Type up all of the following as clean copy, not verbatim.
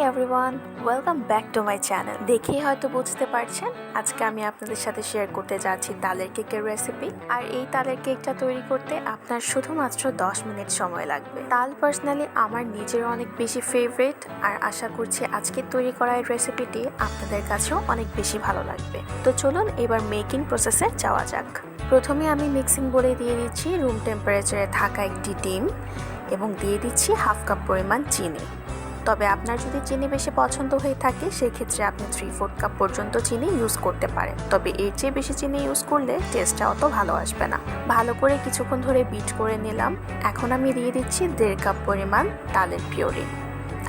Everyone, welcome back to my channel. দেখেই হয়তো বুঝতে পারছেন আজকে আমি আপনাদের সাথে শেয়ার করতে যাচ্ছি তালের কেকের রেসিপি। আর এই তালের কেকটা তৈরি করতে আপনার শুধুমাত্র 10 মিনিট সময় লাগবে। তাল পার্সোনালি আমার নিজের অনেক বেশি ফেভারিট, আর আশা করছি আজকে তৈরি করা এই রেসিপিটি আপনাদের কাছেও অনেক বেশি ভালো লাগবে। তো চলুন এবার মেকিং প্রসেসে যাওয়া যাক। প্রথমে আমি মিক্সিং বলে দিয়ে দিচ্ছি রুম টেম্পারেচারে থাকা একটি ডিম এবং দিয়ে দিচ্ছি হাফ কাপ পরিমাণ চিনি। তবে আপনার যদি চিনি বেশি পছন্দ হয়ে থাকে সেক্ষেত্রে আপনি 3/4 কাপ পর্যন্ত চিনি ইউজ করতে পারেন, তবে এর চেয়ে বেশি চিনি ইউজ করলে টেস্টটা অত ভালো আসবে না। ভালো করে কিছুক্ষণ ধরে বিট করে নিলাম। এখন আমি দিয়ে দিচ্ছি 1.5 কাপ পরিমাণ তালের পিউরি।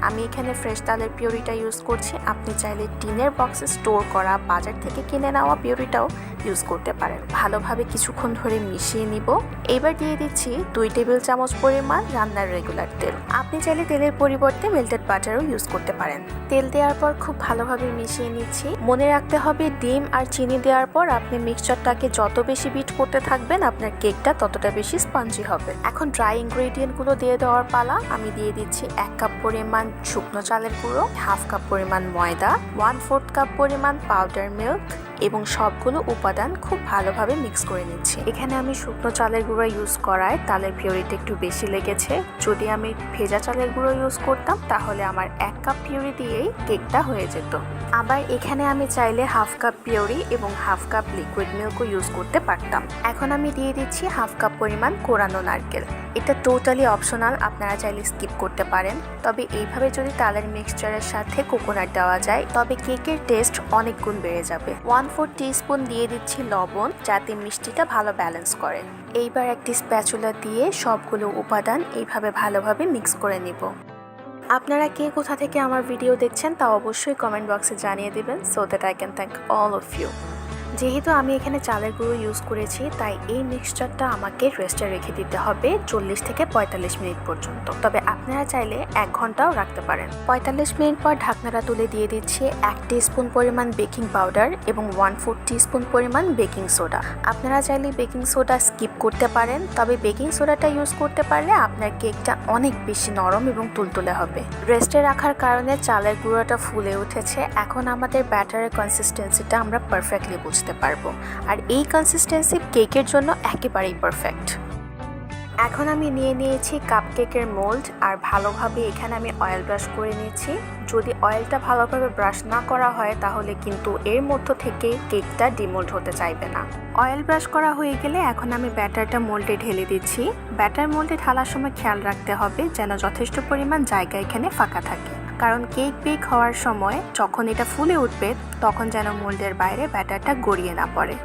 আমি এখানে ফ্রেশ তালের পিউরিটা ইউজ করছি। আপনি চাইলে টিনের বক্সে স্টোর করা বাজার থেকে কিনে নেওয়া পিউরিটাও ইউজ করতে পারেন। ভালোভাবে কিছুক্ষণ ধরে মিশিয়ে নিব। এবার দিয়ে দিচ্ছি 2 টেবিল চামচ পরিমাণ রান্নার রেগুলার তেল। আপনি চাইলে তেলের পরিবর্তে মেল্টেড বাটারও ইউজ করতে পারেন। তেল দেওয়ার পর খুব ভালোভাবে মিশিয়ে নিচ্ছি। মনে রাখতে হবে ডিম আর চিনি দেওয়ার পর আপনি মিক্সচারটাকে যত বেশি বিট করতে থাকবেন আপনার কেকটা ততটা বেশি স্পঞ্জি হবে। এখন ড্রাই ইনগ্রেডিয়েন্টগুলো দিয়ে দেওয়ার পালা। আমি দিয়ে দিচ্ছি 1 কাপ পরিমাণ শুকনো চালের গুঁড়ো, হাফ কাপ পরিমাণ ময়দা, 1/4 কাপ পরিমাণ পাউডার মিল্ক এবং সবগুলো উপাদান খুব ভালোভাবে মিক্স করে নিচ্ছি। এখানে আমি শুকনো চালের গুঁড়ো ইউজ করায় তালের পিউরিটা একটু বেশি লেগেছে। যদি আমি ভেজা চালের গুঁড়ো ইউজ করতাম তাহলে আমার 1 কাপ পিউরি দিয়েই কেকটা হয়ে যেত। আবার এখানে আমি চাইলে হাফ কাপ পিউরি এবং হাফ কাপ লিকুইড মিল্কও ইউজ করতে পারতাম। এখন আমি দিয়ে দিচ্ছি হাফ কাপ পরিমাণ কোরানো নারকেল। এটা টোটালি অপশনাল, আপনারা চাইলে স্কিপ করতে পারেন। তবে এইভাবে যদি তালের মিক্সচারের সাথে কোকোনাট দেওয়া যায় তবে কেকের টেস্ট অনেক গুণ বেড়ে যাবে। 1/4 টিস্পুন দিয়ে দিচ্ছি লবণ, যাতে মিষ্টিটা ভালো ব্যালেন্স করে। এইবার একটি স্প্যাচুলা দিয়ে সবগুলো উপাদান এইভাবে ভালোভাবে মিক্স করে নিব। আপনারা কে কোথা থেকে আমার ভিডিও দেখছেন তা অবশ্যই কমেন্ট বক্সে জানিয়ে দিবেন, so that I can thank all of you. যেহেতু আমি এখানে চালের গুঁড়ো ইউজ করেছি তাই এই মিক্সচারটা আমাকে রেস্টে রেখে দিতে হবে 40 থেকে 45 মিনিট পর্যন্ত। তবে আপনারা চাইলে 1 ঘন্টাও রাখতে পারেন। 45 মিনিট পর ঢাকনাটা তুলে দিয়ে দিচ্ছি 1 টিস্পুন পরিমাণ বেকিং পাউডার এবং 1/4 টিস্পুন পরিমাণ বেকিং সোডা। আপনারা চাইলে বেকিং সোডা স্কিপ করতে পারেন, তবে বেকিং সোডাটা ইউজ করতে পারলে আপনার কেকটা অনেক বেশি নরম এবং তুলতুলে হবে। রেস্টে রাখার কারণে চালের গুঁড়োটা ফুলে উঠেছে। এখন আমাদের ব্যাটারের কনসিস্টেন্সিটা আমরা পারফেক্টলি বুঝতে পারবো, আর এই কনসিস্টেন্সি কেকের জন্য একেবারেই পারফেক্ট। এখন আমি নিয়ে নিয়েছি কাপকেকের মোল্ড, আর ভালোভাবে এখানে আমি অয়েল ব্রাশ করে নিয়েছি। যদি অয়েলটা ভালোভাবে ব্রাশ না করা হয় তাহলে কিন্তু এর মধ্য থেকে কেকটা ডিমোল্ড হতে চাইবে না। অয়েল ব্রাশ করা হয়ে গেলে এখন আমি ব্যাটারটা মোল্ডে ঢেলে দিচ্ছি। ব্যাটার মোল্ডে ঢালার সময় খেয়াল রাখতে হবে যেন যথেষ্ট পরিমাণ জায়গা এখানে ফাঁকা থাকে, কারণ কেক বেক হওয়ার সময় যখন এটা ফুলে উঠবে তখন যেন মোল্ডের বাইরে ব্যাটারটা গড়িয়ে না পড়ে।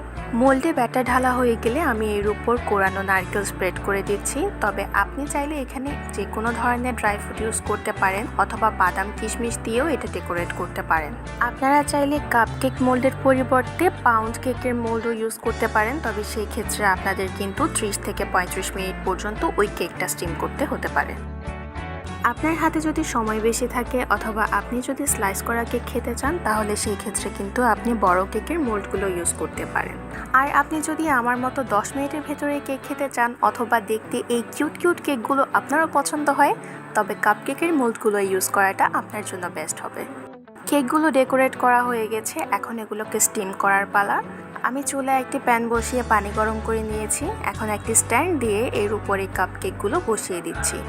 মোল্ডে ব্যাটার ঢালা হয়ে গেলে আমি এর উপর কোরানো নারকেল স্প্রেড করে দিচ্ছি। তবে আপনি চাইলে এখানে যে কোনো ধরনের ড্রাই ফ্রুট ইউজ করতে পারেন অথবা বাদাম কিশমিশ দিয়েও এটা ডেকোরেট করতে পারেন। আপনারা চাইলে কাপকেক মোল্ডের পরিবর্তে পাউন্ড কেকের মোল্ডও ইউজ করতে পারেন, তবে সেই ক্ষেত্রে আপনাদের কিন্তু 30 থেকে 35 মিনিট পর্যন্ত ওই কেকটা স্টিম করতে হতে পারে। আপনার হাতে যদি সময় বেশি থাকে অথবা আপনি যদি স্লাইস করা কেক খেতে চান তাহলে সেই ক্ষেত্রে কিন্তু আপনি বড় কেকের মোল্ডগুলো ইউজ করতে পারেন। আর আপনি যদি আমার মতো 10 মিনিটের ভেতরে কেক খেতে চান অথবা দেখতে এই কিউট কিউট কেকগুলো আপনারও পছন্দ হয় তবে কাপকেকের মোল্ডগুলো ইউজ করাটা আপনার জন্য বেস্ট হবে। কেকগুলো ডেকোরেট করা হয়ে গেছে, এখন এগুলোকে স্টিম করার পালা। আমি চুলায় একটি প্যান বসিয়ে পানি গরম করে নিয়েছি। এখন একটি স্ট্যান্ড দিয়ে এর উপরে কাপকেকগুলো বসিয়ে দিচ্ছি।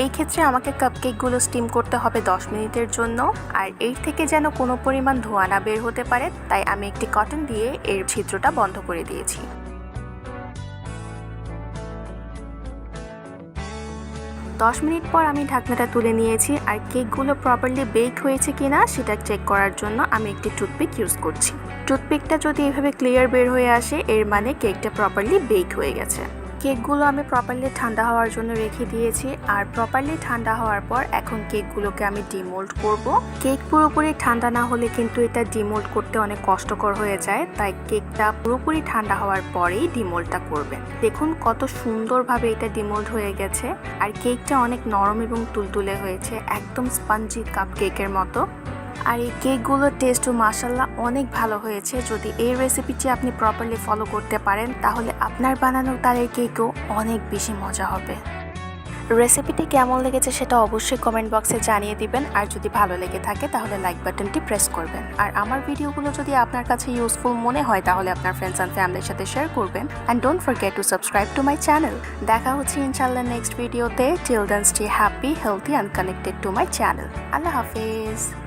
এই ক্ষেত্রে আমাকে কাপকেকগুলো স্টিম করতে হবে 10 মিনিটের জন্য, আর এর থেকে যেন কোনো পরিমাণ ধোঁয়া না বের হতে পারে তাই আমি একটি কটন দিয়ে এর ছিদ্রটা বন্ধ করে দিয়েছি। 10 মিনিট পর আমি ঢাকনাটা তুলে নিয়েছি, আর কেকগুলো প্রপারলি বেক হয়েছে কিনা সেটা চেক করার জন্য আমি একটি টুথপিক ইউজ করছি। টুথপিকটা যদি এভাবে ক্লিয়ার বের হয়ে আসে এর মানে কেকটা প্রপারলি বেক হয়ে গেছে। কেকগুলো আমি প্রপারলি ঠান্ডা হওয়ার জন্য রেখে দিয়েছি, আর প্রপারলি ঠান্ডা হওয়ার পর এখন কেকগুলোকে আমি ডিমোল্ড করব। কেক পুরোপুরি ঠান্ডা না হলে কিন্তু এটা ডিমোল্ড করতে অনেক কষ্টকর হয়ে যায়, তাই কেকটা পুরোপুরি ঠান্ডা হওয়ার পরেই ডিমোল্ডটা করবেন। দেখুন কত সুন্দরভাবে এটা ডিমোল্ড হয়ে গেছে, আর কেকটা অনেক নরম এবং তুলতুলে হয়েছে, একদম স্পঞ্জি কাপ কেকের মতো। আর এই কেকগুলোর টেস্টও মাশাআল্লাহ অনেক ভালো হয়েছে। যদি এই রেসিপিটি আপনি প্রপারলি ফলো করতে পারেন তাহলে আপনার বানানো তালের কেকও অনেক বেশি মজা হবে। রেসিপিটি কেমন লেগেছে সেটা অবশ্যই কমেন্ট বক্সে জানিয়ে দিবেন, আর যদি ভালো লেগে থাকে তাহলে লাইক বাটনটি প্রেস করবেন। আর আমার ভিডিওগুলো যদি আপনার কাছে ইউজফুল মনে হয় তাহলে আপনার ফ্রেন্ডস অ্যান্ড ফ্যামিলির সাথে শেয়ার করবেন। And don't forget to subscribe to my channel. দেখা হচ্ছে ইনশাআল্লাহ নেক্সট ভিডিওতে। Till then stay happy, healthy and connected to my channel. আল্লাহ হাফেজ।